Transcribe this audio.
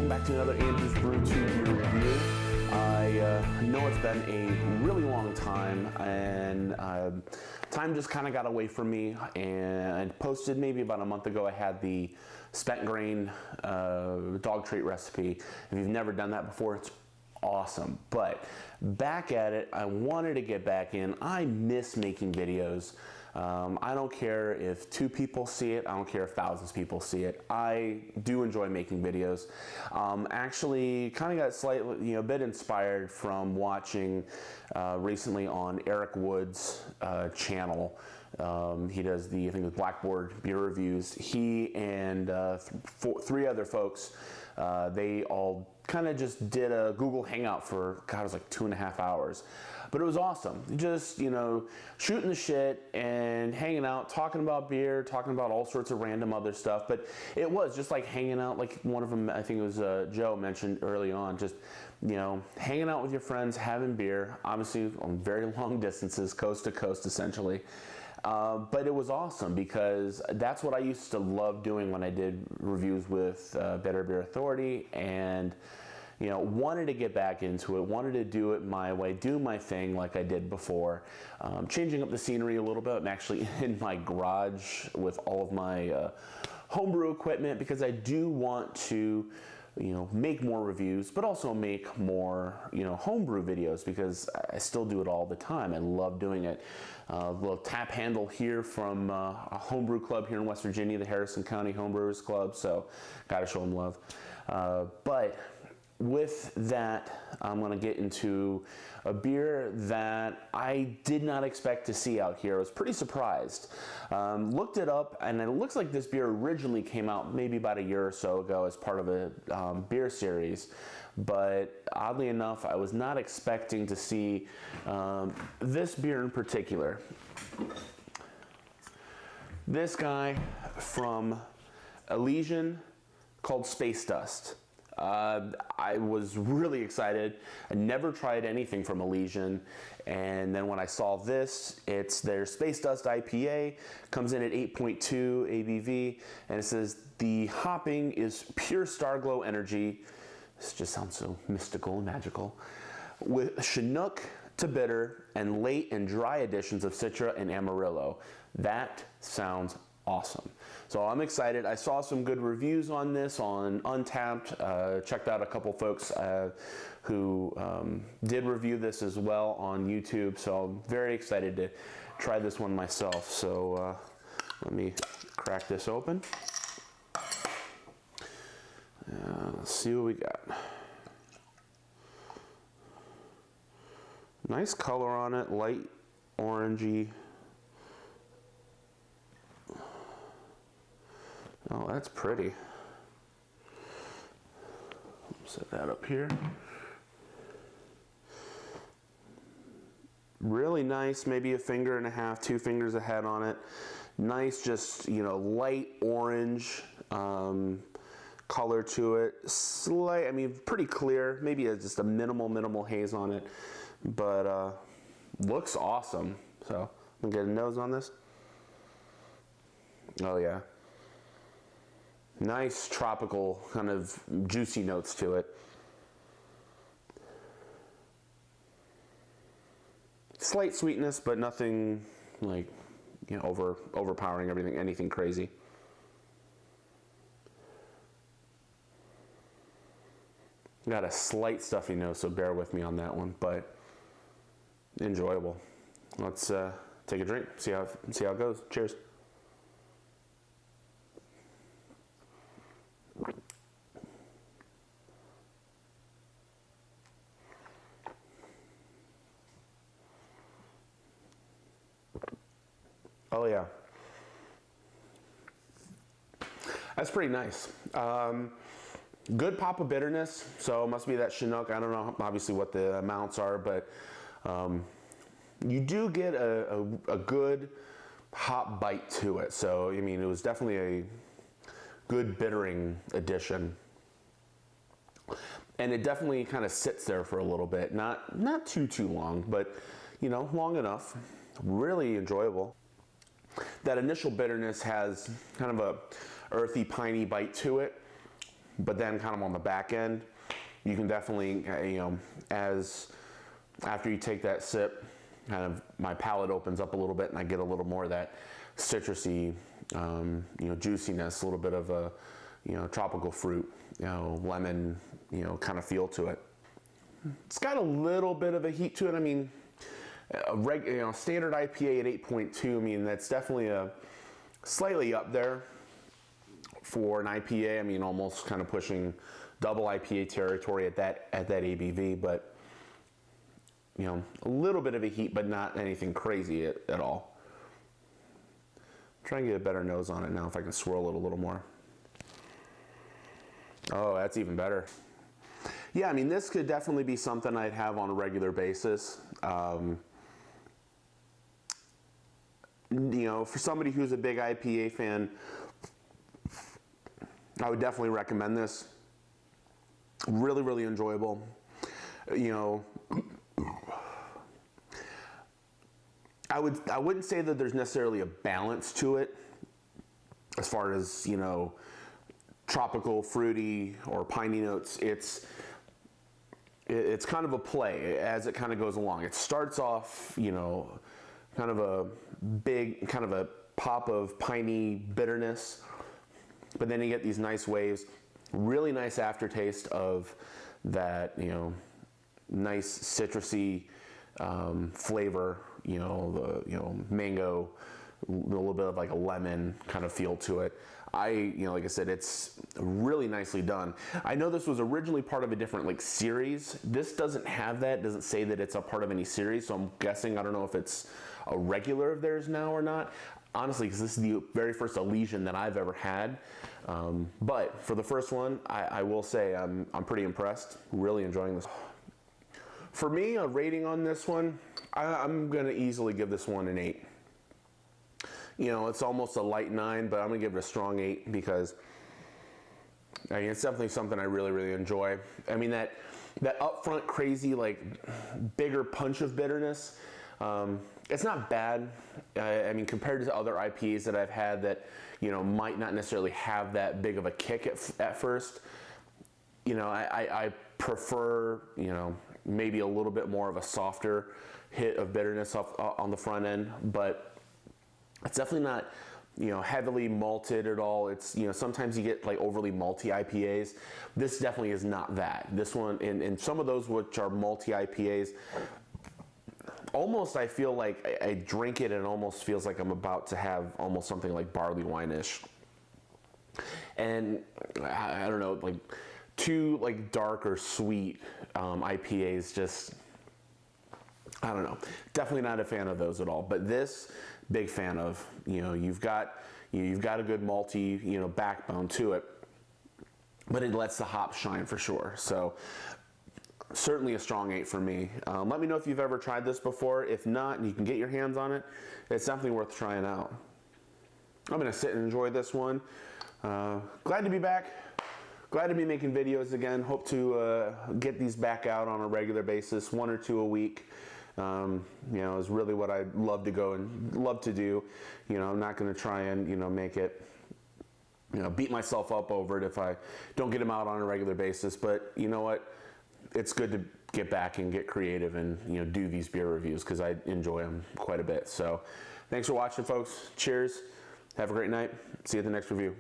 welcome back to another Andrew's BrewTube beer review. I know it's been a really long time, and time just kind of got away from me, and I posted maybe about a month ago. I had the spent grain dog trait recipe. If you've never done that before, it's awesome. But back at it, I wanted to get back in. I miss making videos. I don't care if 2 people see it. I don't care if thousands of people see it. I do enjoy making videos. Actually, kind of got slightly, a bit inspired from watching recently on Eric Wood's channel. He does I think it was Blackboard beer reviews. He and 3 other folks, they all kind of just did a Google Hangout for, God, it was like 2.5 hours. But it was awesome. Just, shooting the shit and hanging out, talking about beer, talking about all sorts of random other stuff. But it was just like hanging out, like one of them, I think it was Joe mentioned early on, just, hanging out with your friends, having beer, obviously on very long distances, coast to coast essentially. But it was awesome because that's what I used to love doing when I did reviews with Better Beer Authority, and wanted to get back into it, wanted to do it my way, do my thing like I did before, changing up the scenery a little bit. I'm actually in my garage with all of my homebrew equipment because I do want to make more reviews, but also make more, homebrew videos because I still do it all the time. I love doing it. A little tap handle here from a homebrew club here in West Virginia, the Harrison County Homebrewers Club, so gotta show them love. But with that, I'm gonna get into a beer that I did not expect to see out here. I was pretty surprised. Looked it up, and it looks like this beer originally came out maybe about a year or so ago as part of a beer series. But oddly enough, I was not expecting to see this beer in particular. This guy from Elysian called Space Dust. I was really excited. I never tried anything from Elysian, and then when I saw this, it's their Space Dust IPA, comes in at 8.2 ABV, and it says the hopping is pure Starglo energy. This just sounds so mystical and magical. With Chinook to bitter and late and dry additions of Citra and Amarillo. That sounds awesome. So I'm excited. I saw some good reviews on this on Untappd. Checked out a couple folks who did review this as well on YouTube. So I'm very excited to try this one myself. So let me crack this open. Let's see what we got. Nice color on it, light orangey. Oh, that's pretty. Set that up here. Really nice, maybe 1.5 fingers, 2 fingers ahead on it. Nice, just, light orange color to it. Slight, pretty clear. Maybe just a minimal haze on it. But looks awesome. So, I'm gonna get a nose on this. Oh yeah. Nice tropical kind of juicy notes to it. Slight sweetness, but nothing like, overpowering anything crazy. Got a slight stuffy nose, so bear with me on that one, but enjoyable. Let's take a drink, see how it goes. Cheers. Oh yeah, that's pretty nice. Good pop of bitterness, so it must be that Chinook. I don't know obviously what the amounts are, but you do get a good hop bite to it. So it was definitely a good bittering addition. And it definitely kind of sits there for a little bit, not too long, but long enough. Really enjoyable. That initial bitterness has kind of a earthy, piney bite to it. but then kind of on the back end, you can definitely, after you take that sip, kind of my palate opens up a little bit and I get a little more of that citrusy, juiciness, a little bit of a, tropical fruit, lemon, kind of feel to it. It's got a little bit of a heat to it. I mean, standard IPA at 8.2, I mean, that's definitely slightly up there for an IPA. I mean, almost kind of pushing double IPA territory at that ABV, but a little bit of a heat, but not anything crazy at all. Try and get a better nose on it now if I can swirl it a little more. Oh, that's even better. Yeah, I mean, this could definitely be something I'd have on a regular basis. For somebody who's a big IPA fan, I would definitely recommend this. Really, really enjoyable. I wouldn't say that there's necessarily a balance to it as far as, tropical, fruity, or piney notes. It's kind of a play as it kind of goes along. It starts off, kind of a big, kind of a pop of piney bitterness, but then you get these nice waves, really nice aftertaste of that, nice citrusy flavor, the mango, a little bit of like a lemon kind of feel to it. Like I said, it's really nicely done. I know this was originally part of a different series. This doesn't have that, doesn't say that it's a part of any series, so I'm guessing, I don't know if it's a regular of theirs now or not. Honestly, because this is the very first Elysian that I've ever had. But for the first one, I will say I'm pretty impressed, really enjoying this. For me, a rating on this one, I'm gonna easily give this one an 8. It's almost a light 9, but I'm gonna give it a strong 8 because it's definitely something I really, really enjoy. I mean, that upfront crazy, bigger punch of bitterness, it's not bad. I mean, compared to other IPAs that I've had that, might not necessarily have that big of a kick at first, I prefer, maybe a little bit more of a softer hit of bitterness on the front end, but it's definitely not, heavily malted at all. It's, sometimes you get overly malty IPAs. This definitely is not that. This one, and some of those which are malty IPAs, almost I feel like I drink it and it almost feels like I'm about to have almost something like barley wine-ish. And I don't know, too dark or sweet IPAs, just, I don't know. Definitely not a fan of those at all. But this, big fan of. You've got a good malty, backbone to it, but it lets the hops shine for sure. So certainly a strong 8 for me. Let me know if you've ever tried this before. If not, and you can get your hands on it, it's definitely worth trying out. I'm gonna sit and enjoy this one. Glad to be back. Glad to be making videos again. Hope to get these back out on a regular basis, 1 or 2 a week. Is really what I love to go and love to do. I'm not going to try and, make it, beat myself up over it if I don't get them out on a regular basis. But you know what? It's good to get back and get creative and, do these beer reviews because I enjoy them quite a bit. So thanks for watching, folks. Cheers. Have a great night. See you at the next review.